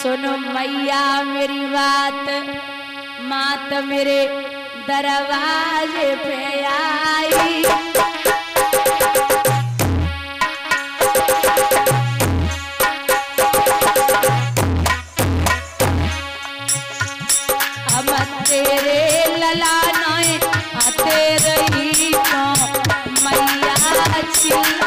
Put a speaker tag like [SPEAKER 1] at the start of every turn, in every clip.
[SPEAKER 1] सुनो मैया मेरी बात, मात मेरे दरवाजे पे आई। हम तेरे ललानोए आते रही तो मैया चिल्लाई।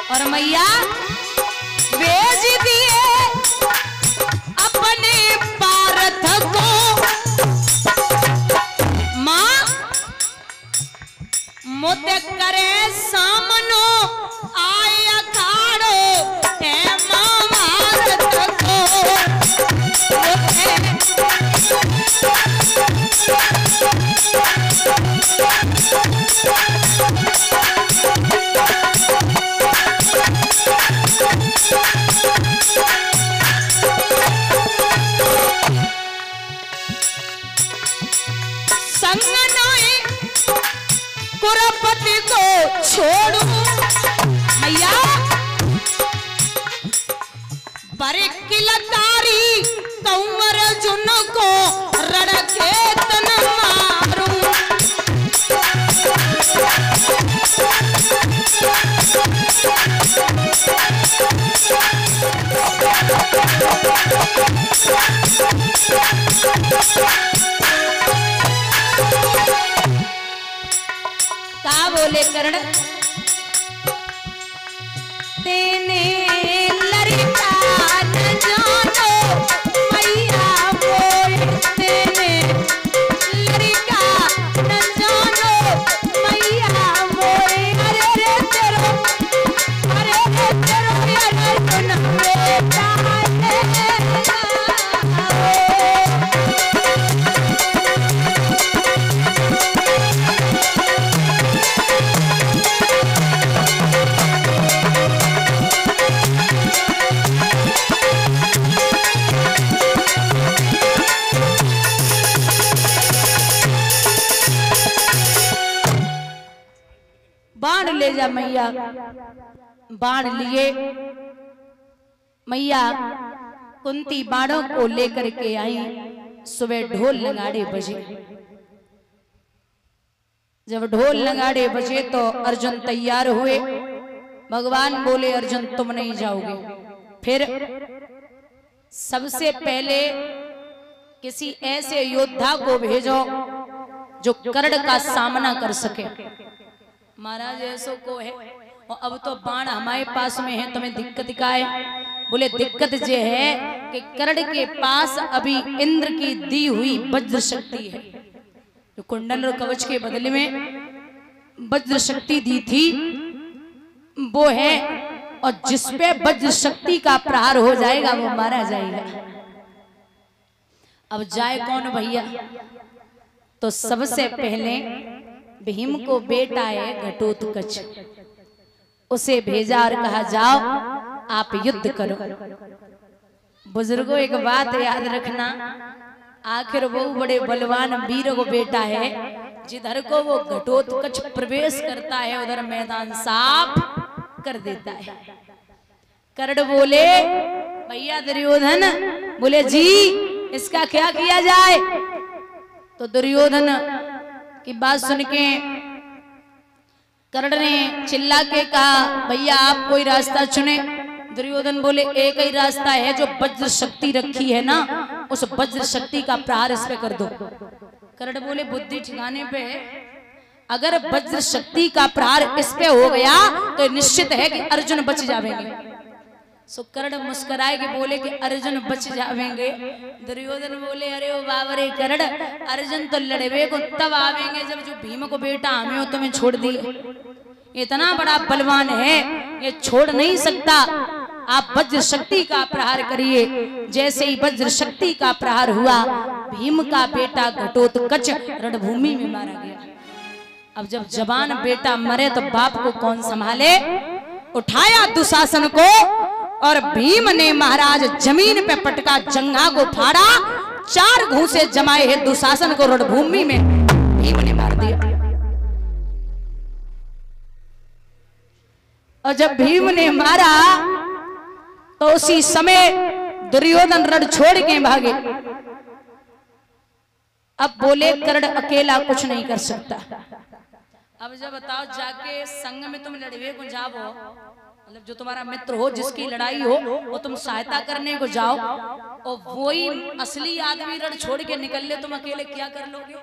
[SPEAKER 1] और मैया भेज दिए अपने पारथ को, माँ मुत करे सामनो आय अखाड़ो है माँ भारत को। कुरपति को छोड़ू मैया, बड़े किलकारी कंवर जुन को रड़के तन मारू। का बोले कर्ण तेने लड़का न जानो मैया बोल, तेने लड़का न जानो मैया बोल। अरे रे तेरो, अरे रे तेरो यार सुन बेटा बाण ले जा मैया। बाण लिए मैया कुंती बाणों को लेकर के आई। सुबह ढोल नगाड़े बजे, जब ढोल नगाड़े बजे तो अर्जुन तैयार हुए। भगवान बोले अर्जुन तुम नहीं जाओगे। फिर सबसे पहले किसी ऐसे योद्धा को भेजो जो कर्ण का सामना कर सके। महाराज ऐसो को है और अब तो बाण हमारे पास में है, तुम्हें दिक्कत क्या है? बोले दिक्कत ये है कि कर्ण के पास अभी इंद्र की दी हुई वज्र शक्ति है, जो कुंडल और कवच के बदले में वज्र शक्ति दी थी वो है, और जिसपे वज्र शक्ति का प्रहार हो जाएगा वो मारा जाएगा। अब जाए कौन भैया? तो सबसे पहले भीम को बेटा है घटोत्कच, उसे भेजा और कहा जाओ आप युद्ध करो। बुजुर्गों एक बात याद रखना, आखिर वो बड़े बलवान वीर को बेटा है, जिधर को वो घटोत्कच प्रवेश करता है उधर मैदान साफ कर देता है। कर्ण बोले भैया दुर्योधन, बोले जी इसका क्या किया जाए? तो दुर्योधन की बात सुन के कर्ण ने चिल्ला के कहा भैया आप कोई रास्ता चुने। दुर्योधन बोले एक ही रास्ता है, जो वज्र शक्ति रखी है ना उस वज्र शक्ति का प्रहार इस पे कर दो। कर्ण बोले बुद्धि ठिकाने पे है, अगर वज्र शक्ति का प्रहार इस पे हो गया तो निश्चित है कि अर्जुन बच जाएंगे। सो कर्ण मुस्कुराए के बोले कि अर्जुन बच जाएंगे। दुर्योधन बोले अरे ओ बाबरे कर्ण, अर्जुन तो लड़वे को तब आवेंगे जब जो भीम को बेटा हमें हो तुम्हें छोड़ दिए। इतना बड़ा बलवान है, ये छोड़ नहीं सकता। आप वज्र शक्ति का प्रहार करिए। जैसे ही वज्र शक्ति का प्रहार हुआ, भीम का बेटा घटोत्कच रणभूमि में मारा गया। अब जब जवान बेटा मरे तो बाप को कौन संभाले। उठाया दुशासन को और भीम ने महाराज जमीन पे पटका, जंघा को फाड़ा, 4 घूंसे जमाए हैं दुशासन को रणभूमि में भीम ने मार दिया। और जब भीम ने मारा तो उसी समय दुर्योधन रण छोड़ के भागे। अब बोले कर्ण अकेला कुछ नहीं कर सकता। अब जब बताओ जाके संग में तुम लड़वे को जाओ, मतलब जो तुम्हारा मित्र हो, जिसकी लड़ाई हो, वो तुम सहायता करने को जाओ और वही असली आदमी रण छोड़ के निकल ले, तुम अकेले क्या कर लोगे।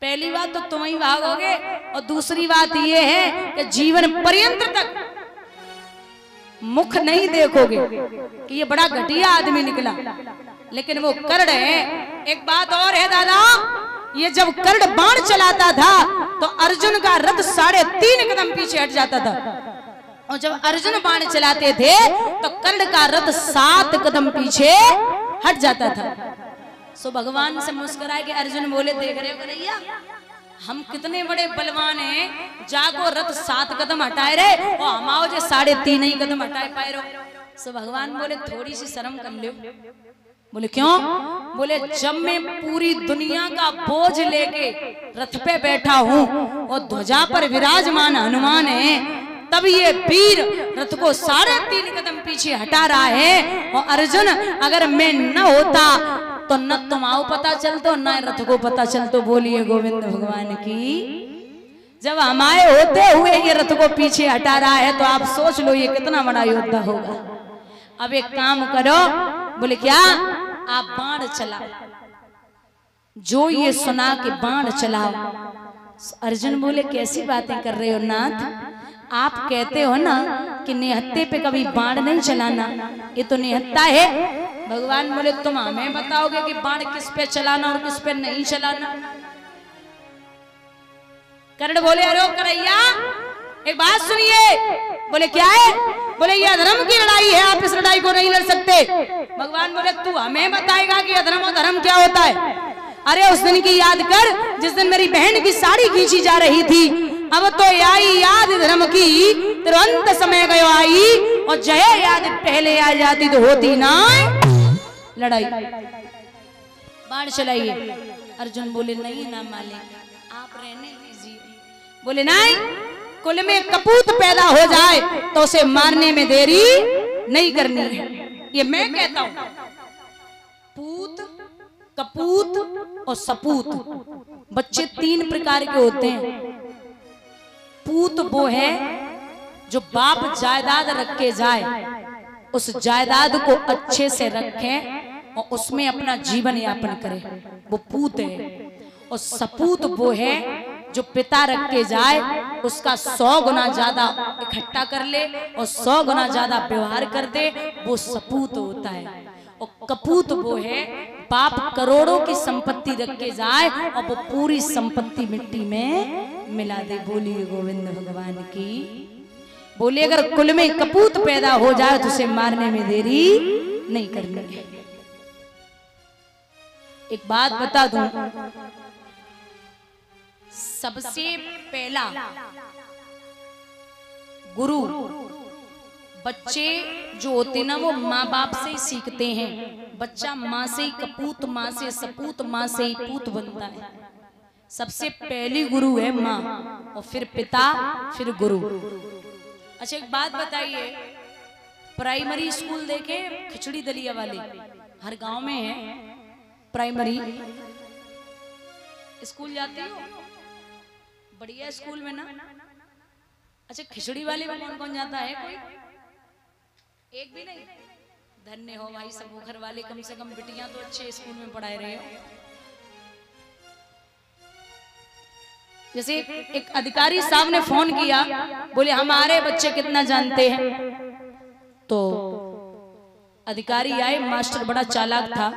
[SPEAKER 1] पहली बात तो तुम ही भागोगे और दूसरी बात ये है कि जीवन पर्यंत तक मुख नहीं देखोगे कि ये बड़ा घटिया आदमी निकला। लेकिन वो कर्ण है। एक बात और है दादा, ये जब कर्ण बाण चलाता था तो अर्जुन का रथ 3.5 कदम पीछे हट जाता था, और जब अर्जुन बाण चलाते थे तो कर्ण का रथ 7 कदम पीछे हट जाता था। सो भगवान से मुस्कुराए कि अर्जुन बोले देख रहे हो कन्हैया, हम कितने बड़े बलवान हैं, जागो रथ 7 कदम हटाए रहे और हमाओ जो 3.5 ही कदम हटाए पाए रहो। सो भगवान बोले थोड़ी सी शर्म कर लो। बोले क्यों? बोले जब मैं पूरी दुनिया का बोझ लेके रथ पे बैठा हूँ और ध्वजा पर विराजमान हनुमान है, तब ये वीर रथ को 3.5 कदम पीछे हटा रहा है। और अर्जुन अगर मैं न होता तो न तुम आओ पता चलतो, न रथ को पता चलतो। बोलिए गोविंद भगवान की। जब हमारे होते हुए ये रथ को पीछे हटा रहा है तो आप सोच लो ये कितना बड़ा योद्धा होगा। अब एक काम करो, बोले क्या? आप बाण चलाओ। जो ये सुना कि बाण चलाओ। अर्जुन बोले कैसी बातें कर रहे हो नाथ, आप कहते हो ना कि निहत्ते पे कभी बाण नहीं चलाना, ये तो निहत्ता है। भगवान बोले तुम हमें बताओगे कि बाण किस पे चलाना और किस पे नहीं चलाना। कर्ण बोले अरे कन्हैया एक बात सुनिए। बोले क्या है? बोले ये अधर्म की लड़ाई है, आप इस लड़ाई को नहीं लड़ सकते। भगवान बोले तू हमें बताएगा कि अधर्म और धर्म क्या होता है। अरे उस दिन की याद कर जिस दिन मेरी बहन की साड़ी खींची जा रही थी। अब तो आई याद धर्म की, तुरंत समय गयो आई, और जय याद पहले आ जाती तो होती ना लड़ाई। बाण चलाइए। अर्जुन बोले नहीं ना मालिक आप रहने दीजिए। बोले नहीं, कुल में कपूत पैदा हो जाए तो उसे मारने में देरी नहीं करनी है। ये मैं कहता हूं। पूत, कपूत और सपूत बच्चे 3 प्रकार के होते हैं। पूत वो है जो बाप जायदाद रख के जाए, उस जायदाद को अच्छे से रखे और उसमें अपना जीवन यापन करे, वो पूत है। और सपूत वो है जो पिता रख के जाए, उसका 100 गुना ज्यादा इकट्ठा कर ले और 100 गुना ज्यादा व्यवहार कर दे, वो सपूत होता है। और कपूत वो है बाप करोड़ों की संपत्ति रख के जाए और वो पूरी संपत्ति मिट्टी में मिला दे। बोलिए गोविंद भगवान की। बोलिए अगर कुल में कपूत पैदा हो जाए तो उसे मारने में देरी नहीं करनी है। एक बात बता दूं, सबसे पहला गुरु बच्चे जो होते ना वो माँ बाप से ही सीखते हैं। बच्चा माँ से ही कपूत, माँ से सपूत, माँ से ही पूत बनता है। सबसे पहली गुरु है माँ और फिर पिता, फिर गुरु। अच्छा एक बात बताइए, प्राइमरी स्कूल देखे खिचड़ी दलिया वाले हर गांव में है। प्राइमरी स्कूल जाते हो बढ़िया स्कूल में ना। अच्छा खिचड़ी वाले में कौन कौन जाता है? कोई एक भी नहीं? धन्य हो भाई सब घर वाले, कम से कम बिटियां तो अच्छे स्कूल में पढ़ाए रहे हो। जैसे एक अधिकारी साहब ने फोन किया, बोले हमारे बच्चे कितना जानते हैं। तो अधिकारी आए, मास्टर बड़ा चालाक था,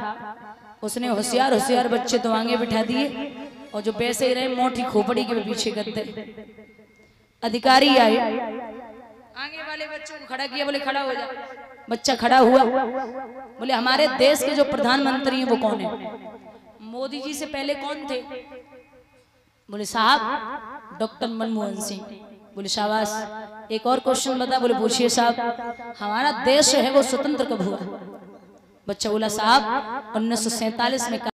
[SPEAKER 1] उसने होशियार होशियार बच्चे तो आगे बिठा दिए और जो पैसे रहे मोटी खोपड़ी के पीछे करते। अधिकारी आए, आगे वाले बच्चों को खड़ा किया, बोले खड़ा हो जा। बच्चा खड़ा हुआ, बोले हमारे देश के जो प्रधानमंत्री हैं वो कौन है? मोदी जी से पहले कौन थे? बोले साहब डॉक्टर मनमोहन सिंह। बोले शाबाश, एक और क्वेश्चन बता। बोले पूछिए साहब, हमारा देश है वो स्वतंत्र कब हुआ? बच्चा बोला साहब 1947 में।